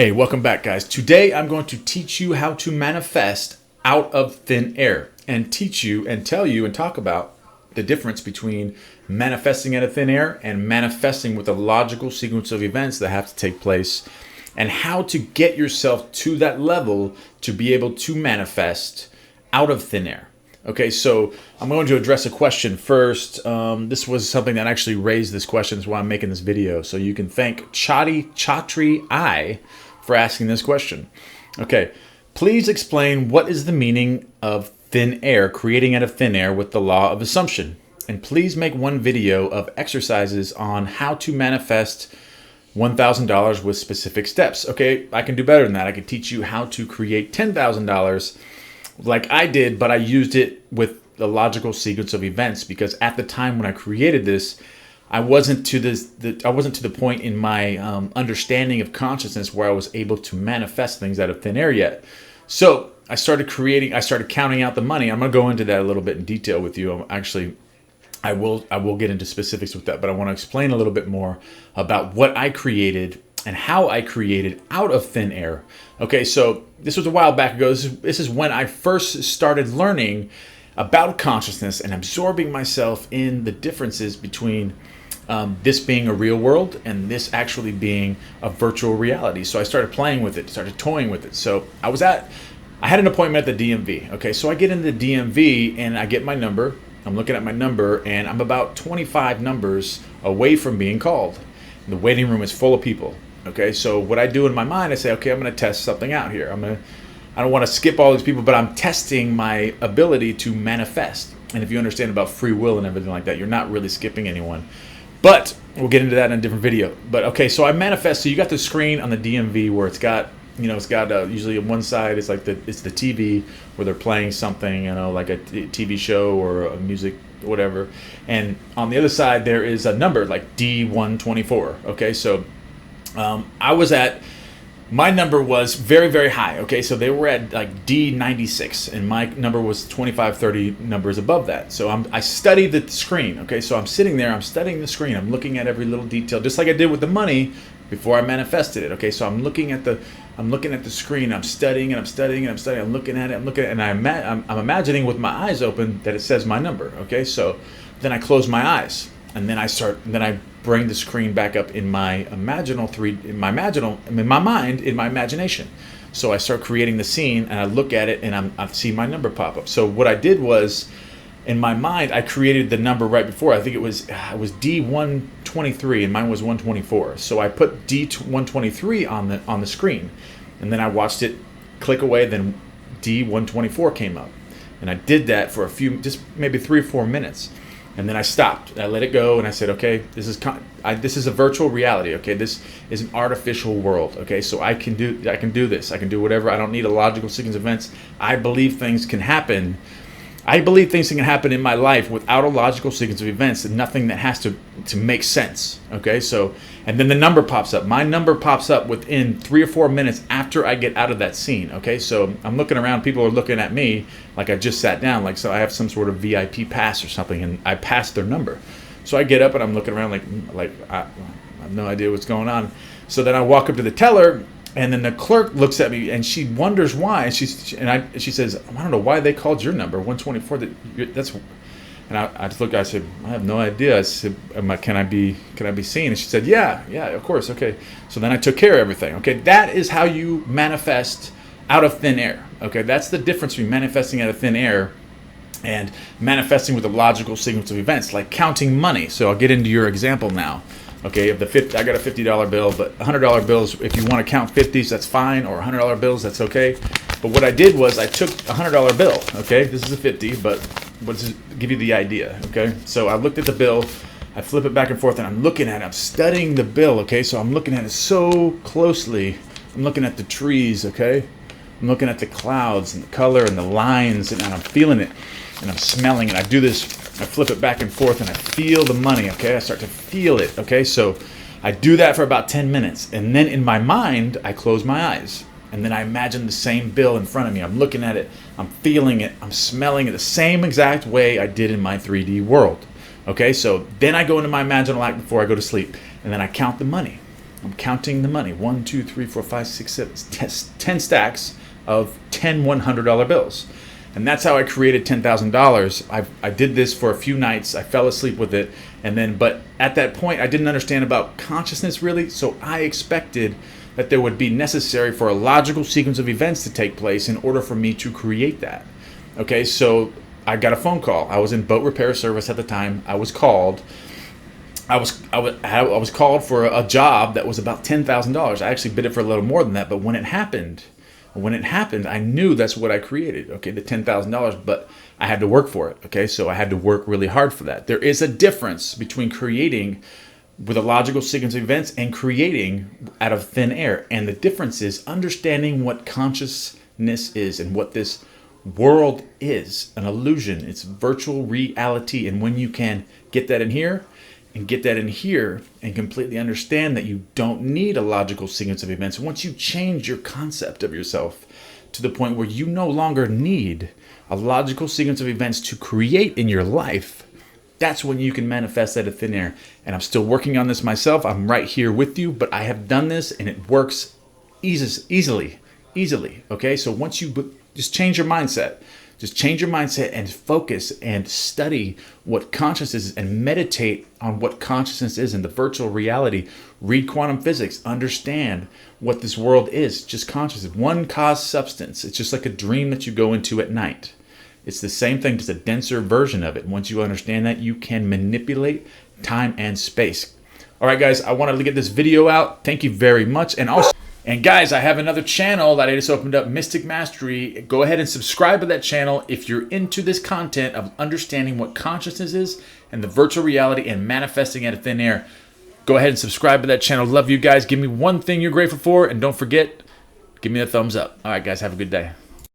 Hey, welcome back, guys. Today I'm going to teach you how to manifest out of thin air and teach you and tell you and talk about the difference between manifesting out of thin air and manifesting with a logical sequence of events that have to take place, and how to get yourself to that level to be able to manifest out of thin air. Okay, so I'm going to address a question first. This was something that actually raised this question. That's why I'm making this video. So you can thank Chatri I for asking this question. Okay, please explain what is the meaning of thin air, creating out of thin air with the law of assumption. And please make one video of exercises on how to manifest $1,000 with specific steps. Okay, I can do better than that. I can teach you how to create $10,000 like I did, but I used it with the logical sequence of events, because at the time when I created this, I wasn't to the point in my understanding of consciousness where I was able to manifest things out of thin air yet. So I started counting out the money. I'm going to go into that a little bit in detail with you. Actually, I will get into specifics with that, but I want to explain a little bit more about what I created and how I created out of thin air. Okay, so this was a while back ago. This is when I first started learning about consciousness and absorbing myself in the differences between this being a real world and this actually being a virtual reality. So I started playing with it, started toying with it. So I had an appointment at the DMV. Okay, so I get into the DMV and I get my number. I'm looking at my number and I'm about 25 numbers away from being called. The waiting room is full of people. Okay, so what I do in my mind, I say, okay, I'm going to test something out here. I don't want to skip all these people, but I'm testing my ability to manifest. And if you understand about free will and everything like that, you're not really skipping anyone. But we'll get into that in a different video. But okay, so I manifest. So you got the screen on the DMV where it's got usually on one side it's like it's the TV where they're playing something, like a TV show or a music, whatever. And on the other side there is a number like D124. Okay, so my number was very, very high. Okay, so they were at like D96 and my number was 25, 30 numbers above that. So I studied the screen. Okay, so I'm sitting there, I'm studying the screen, I'm looking at every little detail, just like I did with the money before I manifested it. Okay, so I'm looking at the screen, I'm studying and I'm studying and I'm studying, I'm looking at it, and I'm imagining with my eyes open that it says my number. Okay, so then I close my eyes and then I bring the screen back up in my in my mind, in my imagination. So I start creating the scene and I look at it and I see my number pop up. So what I did was, in my mind, I created the number right before. I think it was D123 and mine was 124. So I put D123 on the screen, and then I watched it click away. Then D124 came up, and I did that for just maybe 3 or 4 minutes. And then I stopped. I let it go, and I said, "Okay, this is a virtual reality. Okay, this is an artificial world. Okay, so I can do this. I can do whatever. I don't need a logical sequence of events. I believe things can happen. I believe things can happen in my life without a logical sequence of events, and nothing that has to make sense." Okay, so and then the number pops up. My number pops up within 3 or 4 minutes after I get out of that scene. Okay, so I'm looking around. People are looking at me like I just sat down, like so I have some sort of VIP pass or something, and I passed their number. So I get up and I'm looking around like I have no idea what's going on. So then I walk up to the teller. And then the clerk looks at me and she wonders why. And she says, "I don't know why they called your number 124. And I just looked. I said, "I have no idea." I said, "Can I be seen?" And she said, "Yeah, of course, okay." So then I took care of everything. Okay, that is how you manifest out of thin air. Okay, that's the difference between manifesting out of thin air and manifesting with a logical sequence of events, like counting money. So I'll get into your example now. Okay, I got a $50 bill, but $100 bills, if you want to count 50s, that's fine, or $100 bills, that's okay. But what I did was I took a $100 bill, okay? This is a 50, but give you the idea, okay? So I looked at the bill, I flip it back and forth, and I'm looking at it, I'm studying the bill, okay? So I'm looking at it so closely. I'm looking at the trees, okay? I'm looking at the clouds and the color and the lines, and I'm feeling it, and I'm smelling it. I do this. I flip it back and forth and I feel the money, okay? I start to feel it, okay? So I do that for about 10 minutes. And then in my mind, I close my eyes. And then I imagine the same bill in front of me. I'm looking at it, I'm feeling it, I'm smelling it the same exact way I did in my 3D world, okay? So then I go into my imaginal act before I go to sleep. And then I count the money. I'm counting the money. 1, 2, 3, 4, 5, 6, 7, 10 stacks of 10 $100 bills. And that's how I created $10,000. I did this for a few nights. I fell asleep with it. But at that point, I didn't understand about consciousness really. So I expected that there would be necessary for a logical sequence of events to take place in order for me to create that. Okay, so I got a phone call. I was in boat repair service at the time. I was called. I was called for a job that was about $10,000. I actually bid it for a little more than that. But when it happened, I knew that's what I created. Okay, the $10,000, but I had to work for it. Okay, so I had to work really hard for that. There is a difference between creating with a logical sequence of events and creating out of thin air. And the difference is understanding what consciousness is and what this world is. An illusion. It's virtual reality. And when you can get that in here and get that in here and completely understand that you don't need a logical sequence of events, once you change your concept of yourself to the point where you no longer need a logical sequence of events to create in your life, that's when you can manifest out of thin air. And I'm still working on this myself. I'm right here with you, but I have done this and it works easily. Okay, so once you just change your mindset, and focus and study what consciousness is and meditate on what consciousness is in the virtual reality. Read quantum physics, understand what this world is, just consciousness. One cause substance. It's just like a dream that you go into at night. It's the same thing, just a denser version of it. Once you understand that, you can manipulate time and space. All right, guys, I wanted to get this video out. Thank you very much. And guys, I have another channel that I just opened up, Mystic Mastery. Go ahead and subscribe to that channel if you're into this content of understanding what consciousness is and the virtual reality and manifesting out of thin air. Go ahead and subscribe to that channel. Love you guys. Give me one thing you're grateful for, and don't forget, give me a thumbs up. All right, guys, have a good day.